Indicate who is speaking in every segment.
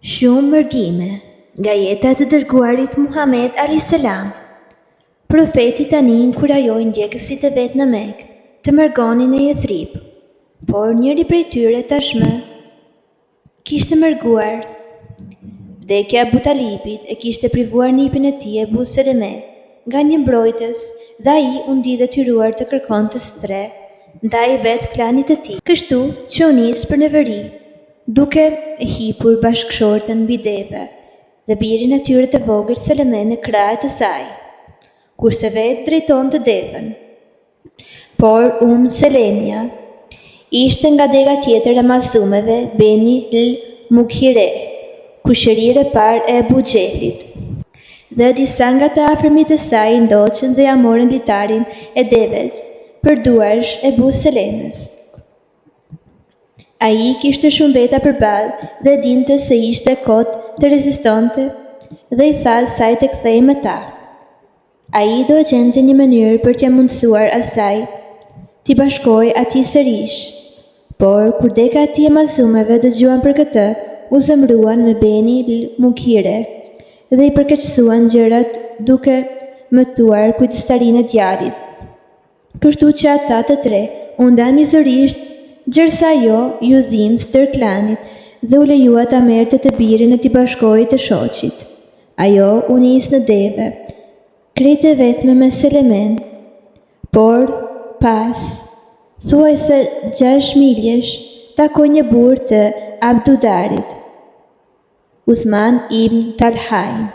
Speaker 1: Shumë mërgime nga jeta të dërguarit Muhammed a.s. Profeti tani inkurajoi ndjekësit e vet në Mekë të mërgonin në Jethrib, por njëri prej tyre tashmë kishte mërguar. Vdekja e Abu Talibit e kishte privuar nipin e tij Ebu Seleme nga një mbrojtës dhe ai u ndi detyruar të kërkonte stre ndaj vet klanit të tij. Kështu që u nis për në veri, duke hipur bashkëshortën mbi deve dhe birin e tyre të vogël Seleme në krahët e saj, kurse vetë drejtonte devën. Por Selemja ishte nga dega tjetër e masumeve Beni l-Mughire, kushërire parë e Ebu Xhelit. Dhe disa nga të afërmit e saj ndoqën dhe ja morën litarin e deves për duarsh Ebu Selemës. Ai kishte shumë veta përballë dhe dinte se ishte kot të rezistonte dhe i tha saj të kthej me ta. Ai do gjente një mënyrë për t'ia mundësuar asaj t'i bashkojë atij sërish, por kur deka e tij e masumeve dëgjuan për këtë, u zemruan me Beni l-Mughire dhe i përkeqësuan gjërat duke mëtuar kujdestarinë e djalit. Kështu që ata të tre u ndanë mizërisht, gjërsa ajo ju dhimbë stër klanit dhe u lejua ta merrte të birin e t'i bashkojë të shoqit. Ajo u nis në deve, krejt e vetme me Selemen, por pas thuajse 6 miljesh takoi një burr të Abdudarit, Uthman ibn Talhain,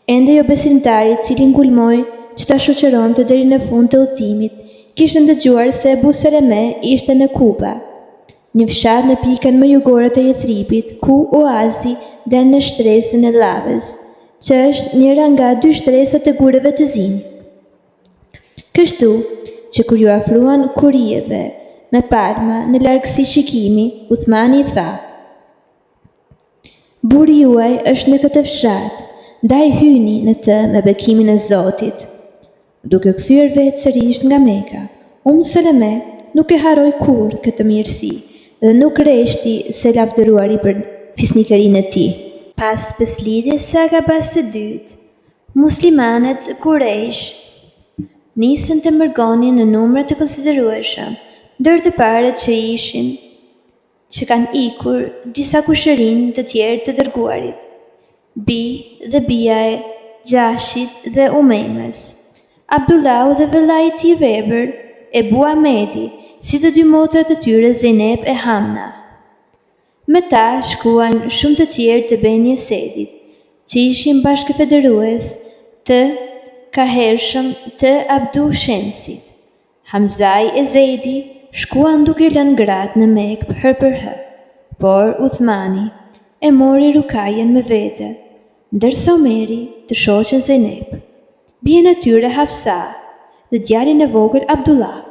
Speaker 1: ende jo besimtarit, cili ngulmoi që ta shoqëronte deri në fund të udhimit. Kishte ndëgjuar se Ebu Seleme ishte në Kuba, një fshat në pikën më jugore të Jethribit, ku oazi del në shtresën e Lavës, që është njëra nga 2 shtresat e gurëve të Zin. Kështu që kur ju afruan kurijeve me palma në largësi shikimi, Uthmani tha: "Burri juaj është në këtë fshat, ndaj hyni në të me bekimin e Zotit." Duke kthyer vetë sërish nga Meka, Seleme nuk e harroi kurrë këtë mirësi dhe nuk rreshti se lavdëruari për fisnikërinë e tij. Pas beslidhjes së Agabas së dytë, muslimanët Quraysh nisën të mërgonin në numra të konsiderueshëm, ndër të parët që kanë ikur disa kushërinj të tjerë të dërguarit, Bi dhe bija e Gjashit dhe Umejmes, Abdullahu dhe vëllai i tij verbër, Ebu Amedi, si të 2 motrat e tyre Zeynep e Hamna. Me ta shkuan shumë të tjerë të Beni Esedit, që ishin bashkëfederues të Kahershëm të Abdu Shemsit. Hamzai e Zejdi shkuan duke lënë gratë në Mekë hër për hë, por Uthmani e mori Rukajen me vete, ndërsa Omeri të shoqen Zeynep, bien e tyre Hafsa dhe djalin e vogël Abdullah.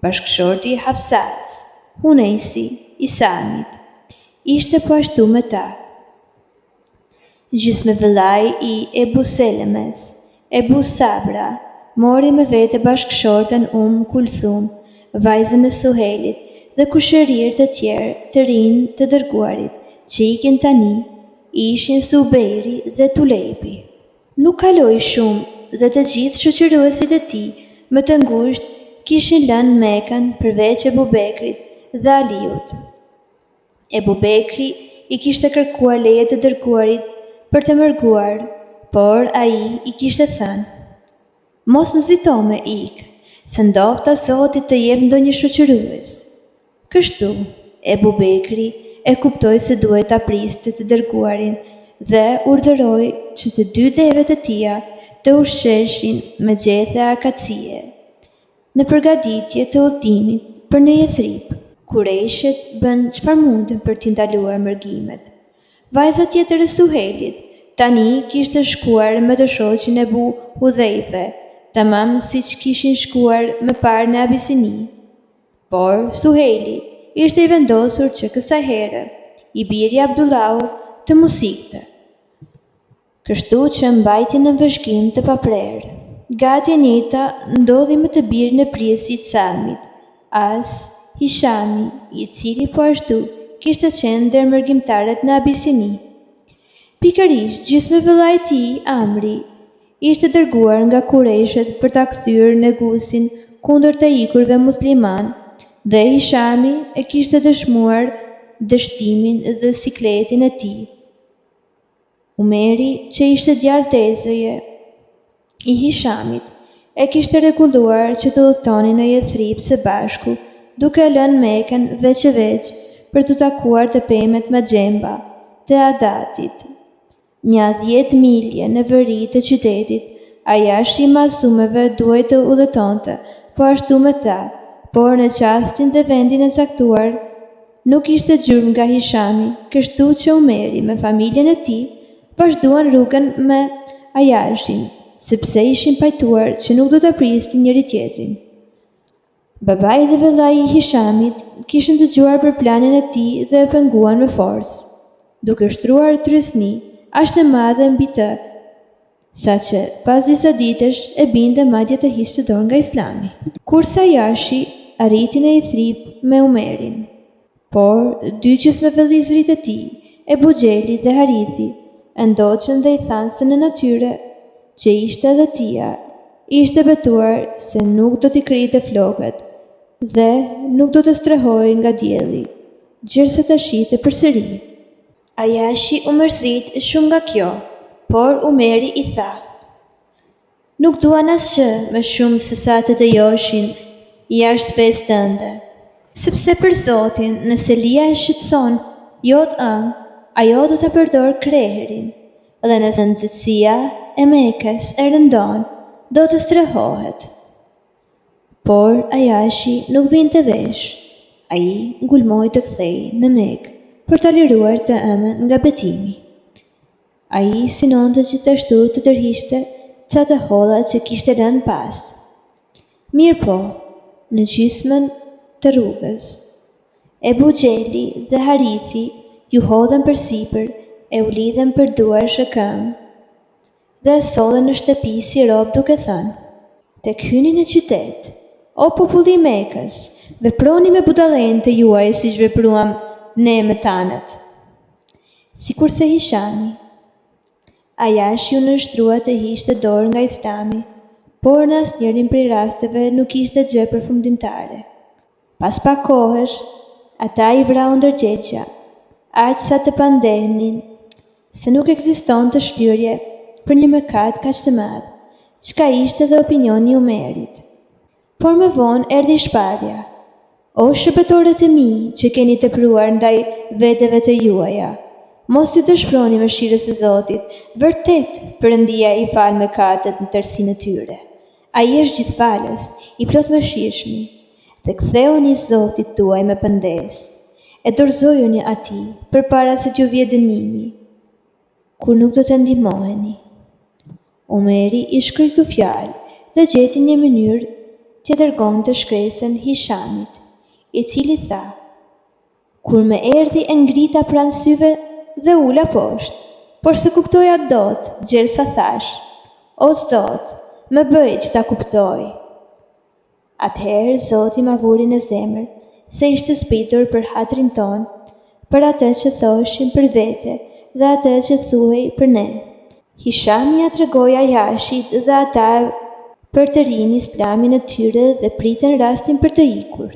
Speaker 1: Bashkëshorti i Hafsas, Hunesi i Samit, ishte po ashtu me ta. Gjysmë vëllai i Ebu Selemes, Ebu Sabra, mori me vete bashkëshorten Kulthum, vajzën e Suhelit, dhe kushërirë të tjerë të rinj të dërguarit, që ikin tani ishin Subejri dhe Tulejbi. Nuk kaloi shumë dhe të gjithë shoqëruesit e tij më të ngushtë kishin lënë Mekën përveç Ebu Bekrit dhe Aliut. Ebu Bekri i kishte kërkuar leje të dërguarit për të mërguar, por ai i kishte thënë: "Mos nxito me ik, se ndofta Zoti të jep ndonjë shoqërues." Kështu Ebu Bekri e kuptoi se duhej ta priste të dërguarin dhe urdhëroi që të 2 devet e tija të ushqeshin me gjethe akacie në përgatitje të udhimit për në Jethrib. Kurejshet bën çfarë mundën për t'i ndaluar mërgimet. Vajza tjetër e Suhelit tani kishte shkuar me të shoqin e Ebu Hudhejfe, tamam siç kishin shkuar më parë në Abisini. Por Suheli ishte i vendosur që kësaj here i biri Abdullahu të mos ikte. Kështu që mbajti në vëzhgim të paprerë. Gati e njëjta ndodhi me të birin e priesit Samit, As Hishami, i cili po ashtu kishte qenë ndërmërgjimtarët në Abisini. Pikërisht gjysmë vëllai i tij, Amri, ishte dërguar nga Kurejshet për ta kthyer negusin kundër të ikurve musliman, dhe Hishami e kishte dëshmuar dështimin dhe sikletin e tij. Umeri, që ishte djalë Tezëje i Hishamit, e kishte rregulluar që të udhtonin në Jethrib së bashku, duke lënë Mekën veç e veç për të takuar të pemet me Xhemba të Adatit, një 10 milje në veri të qytetit. Ajashi i masumeve duhej të udhëtonte, po ashtu me ta, por në çastin dhe vendin e caktuar nuk ishte gjurmë nga Hishami, kështu që Umeri me familjen e tij vazhduan rrugën me Ajashin, sepse ishin pajtuar që nuk do të prisnin njëri tjetrin. Babai dhe vëllai i Hishamit kishin dëgjuar për planin e tij dhe e penguan me forcë, duke shtruar trysni aq të madhe mbi të, saqë pas disa ditësh e binte madje të hiqte dorë nga Islami. Kurse Ajashi arriti në Jethrib me Umerin, por dy gjysmëvëllezërit e tij, Ebu Xheli dhe Harithi, ndoqën dhe i thanë se në natyrë që ishte edhe tia, ishte betuar se nuk do t'i krite flokët dhe nuk do të strehojë nga dielli, gjërsa ta shite përsëri. Ajashi u mërzit shumë nga kjo, por Umeri i tha: "Nuk duan asgjë më shumë se sa të joshin jashtë fesë tënde, sepse për Zotin, nëse lija e shqetëson jot ajo do të përdor kreherin, dhe nëse nxehtësia e Mekës e rëndon, do të strehohet." Por Ajashi nuk vinte vesh. Ai ngulmoi të kthej në Mekë për ta liruar të ëmën nga betimi. Ai synonte gjithashtu të tërhiqte ca të hollat që kishte lënë pas. Mirë po, në gjysmën të rrugës, Ebu Xheli dhe Harithi ju hodhen përsipër, e u lidhen për duar shëkëm, dhe e sollën në shtëpi si rob duke thënë: "Tek hyni në qytet, o populli i Mekës, veproni me budallëqen të juaj siç vepruam ne me tanët." Sikurse Hishami, Ajashi u nështrua të hiqte dorë nga Islami, por në asnjërin prej rasteve nuk ishte gjë përfundimtare. Pas pak kohësh, ata i vrau ndërgjegja, aq sa të pandehnin se nuk ekziston të shlyrje për një mëkat kaq të madh, çka ishte dhe opinioni i Umerit. Por më vonë erdhi shpatja: "O shërbëtorët e mi që keni tepruar ndaj veteve të juaja, mos ju dëshpëroni mëshirës së Zotit, vërtet Perëndia i fal mëkatet në tërësinë e tyre. Ai është gjithfalës, i plot mëshirshëm, dhe ktheuni Zotit tuaj me pëndesë, e dorëzojuni atij përpara se t'ju vijë dënimi, kur nuk do të ndihmoheni." Umeri i shkoi këto fjalë dhe gjeti një mënyrë që dërgonte shkresën Hishamit, i cili tha: "Kur më erdhi e ngrita pranë syve dhe ula poshtë, por se kuptoja dot gjersa thash: O Zot, më bëj që ta kuptoj." Atëherë Zoti ma vuri në zemër se ishte zbritur për hatrin ton, për atë që thoshin për vete dhe atë që thuhej për ne. Hishami ja tregoi Ajashit dhe ata për të rinë Islamin e tyre dhe pritën rastin për të ikur.